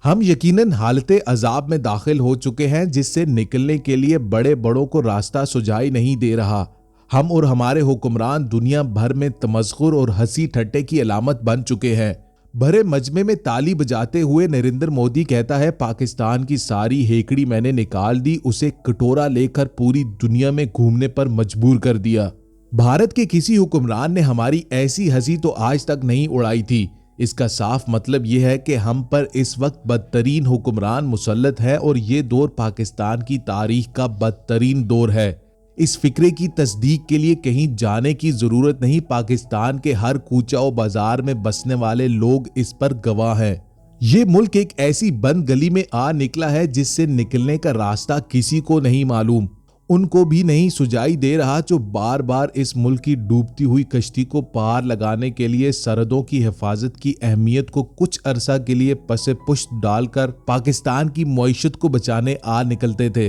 हम यकीनन हालते अजाब में दाखिल हो चुके हैं जिससे निकलने के लिए बड़े बड़ों को रास्ता सुझाई नहीं दे रहा। हम और हमारे हुक्मरान दुनिया भर में तमस्खुर और हंसी ठट्टे की अलामत बन चुके हैं। भरे मजमे में ताली बजाते हुए नरेंद्र मोदी कहता है, पाकिस्तान की सारी हेकड़ी मैंने निकाल दी, उसे कटोरा लेकर पूरी दुनिया में घूमने पर मजबूर कर दिया। भारत के किसी हुक्मरान ने हमारी ऐसी हंसी तो आज तक नहीं उड़ाई थी। इसका साफ मतलब यह है कि हम पर इस वक्त बदतरीन हुक्मरान मुसल्लत है और ये दौर पाकिस्तान की तारीख का बदतरीन दौर है। इस फिक्रे की तस्दीक के लिए कहीं जाने की जरूरत नहीं। पाकिस्तान के हर कूचा और बाजार में बसने वाले लोग इस पर गवाह हैं। ये मुल्क एक ऐसी बंद गली में आ निकला है जिससे निकलने का रास्ता किसी को नहीं मालूम। उनको भी नहीं सुझाई दे रहा जो बार बार इस मुल्क की डूबती हुई कश्ती को पार लगाने के लिए सरहदों की हिफाजत की अहमियत को कुछ अरसा के लिए पसे पुश्त डालकर पाकिस्तान की मईशत को बचाने आ निकलते थे।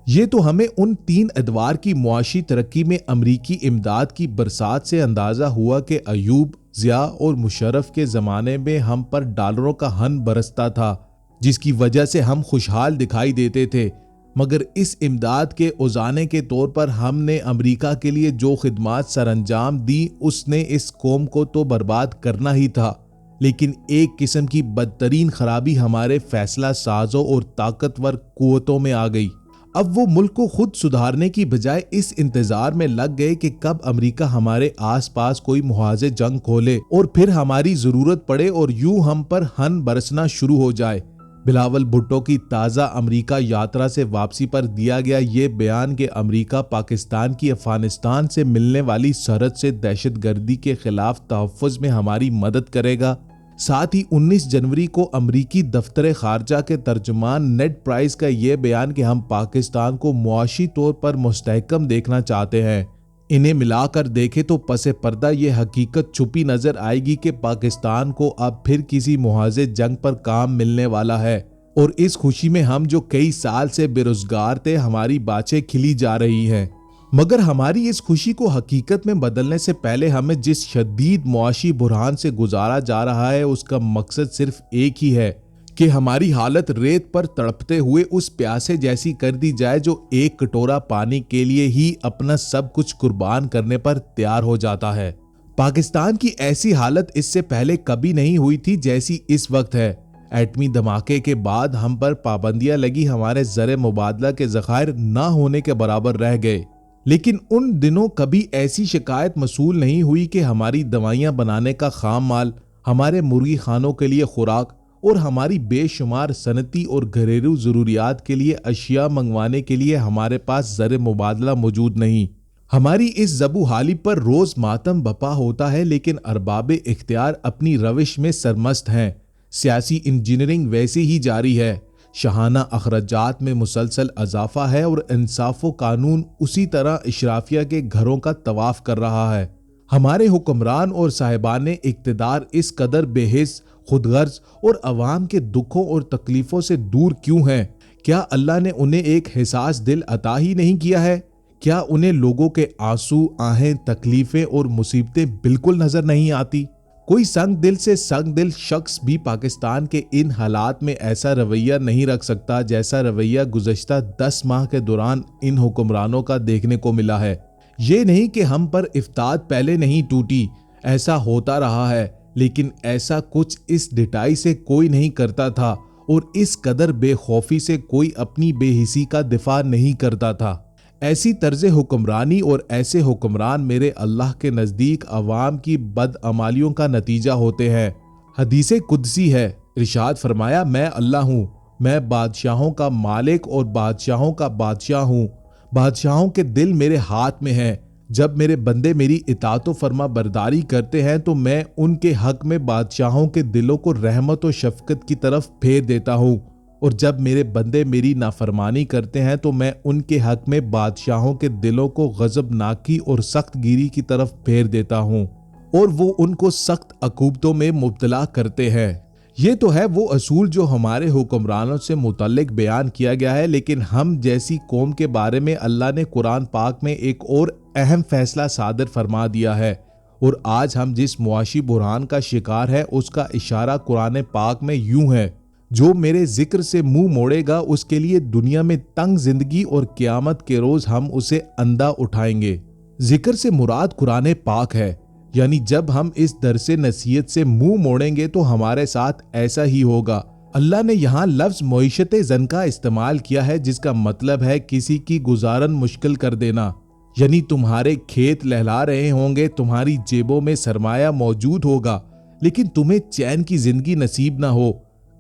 ये तो हमें उन 3 अदवार की मुआशी तरक्की में अमरीकी इमदाद की बरसात से अंदाजा हुआ कि अयूब, जिया और मुशर्रफ के जमाने में हम पर डॉलरों का हन बरसता था, जिसकी वजह से हम खुशहाल दिखाई देते थे। मगर इस इमदाद के उजाने के तौर पर हमने अमेरिका के लिए जो खिदमात सरअंजाम दी उसने इस कौम को तो बर्बाद करना ही था। लेकिन एक किस्म की बदतरीन खराबी हमारे फैसला साजों और ताकतवर कुव्वतों में आ गई। अब वो मुल्क को खुद सुधारने की बजाय इस इंतजार में लग गए कि कब अमेरिका हमारे आसपास कोई मुहाजे जंग खोले और फिर हमारी जरूरत पड़े और यूं हम पर हन बरसना शुरू हो जाए। बिलावल भुट्टो की ताज़ा अमेरिका यात्रा से वापसी पर दिया गया ये बयान कि अमेरिका पाकिस्तान की अफगानिस्तान से मिलने वाली सरहद से दहशतगर्दी के खिलाफ तहफ़्फ़ुज़ में हमारी मदद करेगा। साथ ही 19 जनवरी को अमरीकी दफ्तर खारजा के तर्जुमान नेड प्राइस का यह बयान कि हम पाकिस्तान को मुआशी तौर पर मुस्तहकम देखना चाहते हैं। इन्हें मिलाकर देखें तो पसे पर्दा ये हकीकत छुपी नजर आएगी कि पाकिस्तान को अब फिर किसी मुहाजे जंग पर काम मिलने वाला है और इस खुशी में हम जो कई साल से बेरोजगार थे हमारी बाछें खिली जा रही हैं। मगर हमारी इस खुशी को हकीकत में बदलने से पहले हमें जिस शदीद मुआशी बुरहान से गुजारा जा रहा है उसका मकसद सिर्फ एक ही है कि हमारी हालत रेत पर तड़पते हुए उस प्यासे जैसी कर दी जाए जो एक कटोरा पानी के लिए ही अपना सब कुछ कुर्बान करने पर तैयार हो जाता है। पाकिस्तान की ऐसी हालत इससे पहले कभी नहीं हुई थी जैसी इस वक्त है। एटमी धमाके के बाद हम पर पाबंदियां लगी, हमारे ज़र मुबादला के ज़खायर ना होने के बराबर रह गए। लेकिन उन दिनों कभी ऐसी शिकायत मसूल नहीं हुई कि हमारी दवाइयां बनाने का खाम माल, हमारे मुर्गी खानों के लिए खुराक और हमारी बेशुमार सनती और घरेलू जरूरियात के लिए अशिया मंगवाने के लिए हमारे पास ज़र मुबादला मौजूद नहीं। हमारी इस ज़बू हाली पर रोज मातम बपा होता है, लेकिन अरबाब इख्तियार अपनी रविश में सरमस्त हैं। सियासी इंजीनियरिंग वैसे ही जारी है, शहाना अखराजात में मुसलसल अजाफा है और इंसाफो कानून उसी तरह इशराफिया के घरों का तवाफ कर रहा है। हमारे हुक्मरान और साहिबान इक्तदार इस कदर बेहिस, खुदगर्ज और अवाम के दुखों और तकलीफों से दूर क्यों हैं? क्या अल्लाह ने उन्हें एक हिसास दिल अता ही नहीं किया है? क्या उन्हें लोगों के आंसू, आहें, तकलीफें और मुसीबतें बिल्कुल नजर नहीं आती? कोई संग दिल से संग दिल शख्स भी पाकिस्तान के इन हालात में ऐसा रवैया नहीं रख सकता जैसा रवैया गुज़श्ता 10 माह के दौरान इन हुक्मरानों का देखने को मिला है। ये नहीं कि हम पर इफ्ताद पहले नहीं टूटी, ऐसा होता रहा है, लेकिन ऐसा कुछ इस डिटाई से कोई नहीं करता था और इस कदर बेखौफी से कोई अपनी बेहिसी का दिफा नहीं करता था। ऐसी तर्ज हुक्मरानी और ऐसे हुक्मरान मेरे अल्लाह के नज़दीक अवाम की बदअमालियों का नतीजा होते हैं। हदीस कुदसी है, इरशाद फरमाया, मैं अल्लाह हूँ, मैं बादशाहों का मालिक और बादशाहों का बादशाह हूँ। बादशाहों के दिल मेरे हाथ में हैं। जब मेरे बंदे मेरी इताअत फरमा बरदारी करते हैं तो मैं उनके हक में बादशाहों के दिलों को रहमत और शफकत की तरफ फेर देता हूँ, और जब मेरे बंदे मेरी नाफरमानी करते हैं तो मैं उनके हक में बादशाहों के दिलों को गजबनाकी और सख्त गिरी की तरफ फेर देता हूँ और वो उनको सख्त अकूबतों में मुब्तला करते हैं। ये तो है वो असूल जो हमारे हुक्मरानों से मुतल्लिक बयान किया गया है, लेकिन हम जैसी कौम के बारे में अल्लाह ने कुरान पाक में एक और अहम फैसला सादर फरमा दिया है और आज हम जिस मुआशी बुरहान का शिकार है उसका इशारा कुरान पाक में यूं है, जो मेरे जिक्र से मुंह मोड़ेगा उसके लिए दुनिया में तंग जिंदगी और क़यामत के रोज हम उसे अंधा उठाएंगे। जिक्र से मुराद कुरान पाक है, यानी जब हम इस दरसे नसीहत से मुंह मोड़ेंगे तो हमारे साथ ऐसा ही होगा। अल्लाह ने यहाँ लफ्ज मईशत जन का इस्तेमाल किया है, जिसका मतलब है किसी की गुजारन मुश्किल कर देना। यानी तुम्हारे खेत लहला रहे होंगे, तुम्हारी जेबों में सरमाया मौजूद होगा, लेकिन तुम्हें चैन की जिंदगी नसीब ना हो।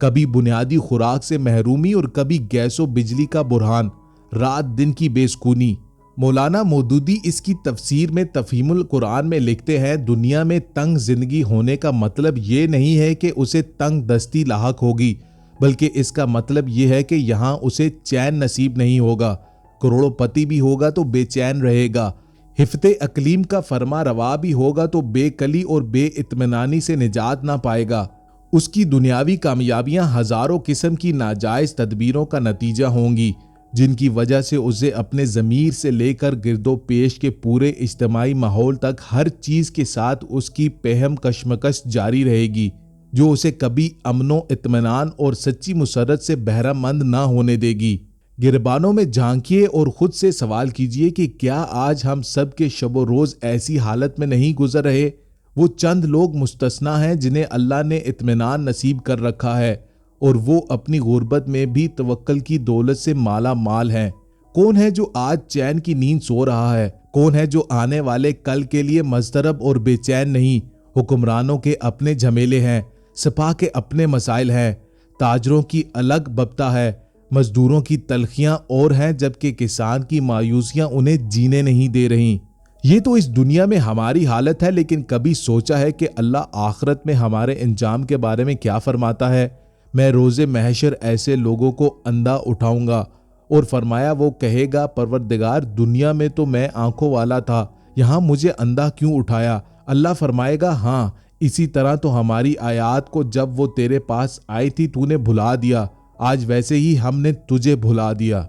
कभी बुनियादी खुराक से महरूमी और कभी गैसो बिजली का बुरहान, रात दिन की बेसुकूनी। मौलाना मौदूदी इसकी तफसीर में तफहीमुल कुरान में लिखते हैं, दुनिया में तंग जिंदगी होने का मतलब ये नहीं है कि उसे तंग दस्ती लाहक होगी, बल्कि इसका मतलब ये है कि यहाँ उसे चैन नसीब नहीं होगा। करोड़पति भी होगा तो बेचैन रहेगा, हिफ्ते अकलीम का फरमा रवा भी होगा तो बेकली और बेइत्मीनानी से निजात ना पाएगा। उसकी दुनियावी कामयाबियां हजारों किस्म की नाजायज तदबीरों का नतीजा होंगी, जिनकी वजह से उसे अपने ज़मीर से लेकर गिरदो पेश के पूरे इज्तिमाई माहौल तक हर चीज़ के साथ उसकी पहम कशमकश जारी रहेगी, जो उसे कभी अमनो इत्मीनान और सच्ची मुसरत से बहरामंद ना होने देगी। गिरबानों में झांकिए और खुद से सवाल कीजिए कि क्या आज हम सब के शबो रोज़ ऐसी हालत में नहीं गुजर रहे। वो चंद लोग मुस्तस्ना हैं जिन्हें अल्लाह ने इत्मीनान नसीब कर रखा है और वो अपनी गुर्बत में भी तवक्कल की दौलत से माला माल हैं। कौन है जो आज चैन की नींद सो रहा है? कौन है जो आने वाले कल के लिए मजतरब और बेचैन नहीं? हुक्मरानों के अपने झमेले हैं, सपा के अपने मसाइल हैं, ताजरों की अलग बब्ता है, मजदूरों की तलखियां और हैं, जबकि किसान की मायूसियां उन्हें जीने नहीं दे रही। ये तो इस दुनिया में हमारी हालत है, लेकिन कभी सोचा है कि अल्लाह आखिरत में हमारे अंजाम के बारे में क्या फरमाता है? मैं रोज़े महशर ऐसे लोगों को अंधा उठाऊंगा और फरमाया वो कहेगा, परवरदिगार दुनिया में तो मैं आंखों वाला था, यहाँ मुझे अंधा क्यों उठाया? अल्लाह फरमाएगा, हाँ इसी तरह तो हमारी आयात को जब वो तेरे पास आई थी तूने भुला दिया, आज वैसे ही हमने तुझे भुला दिया।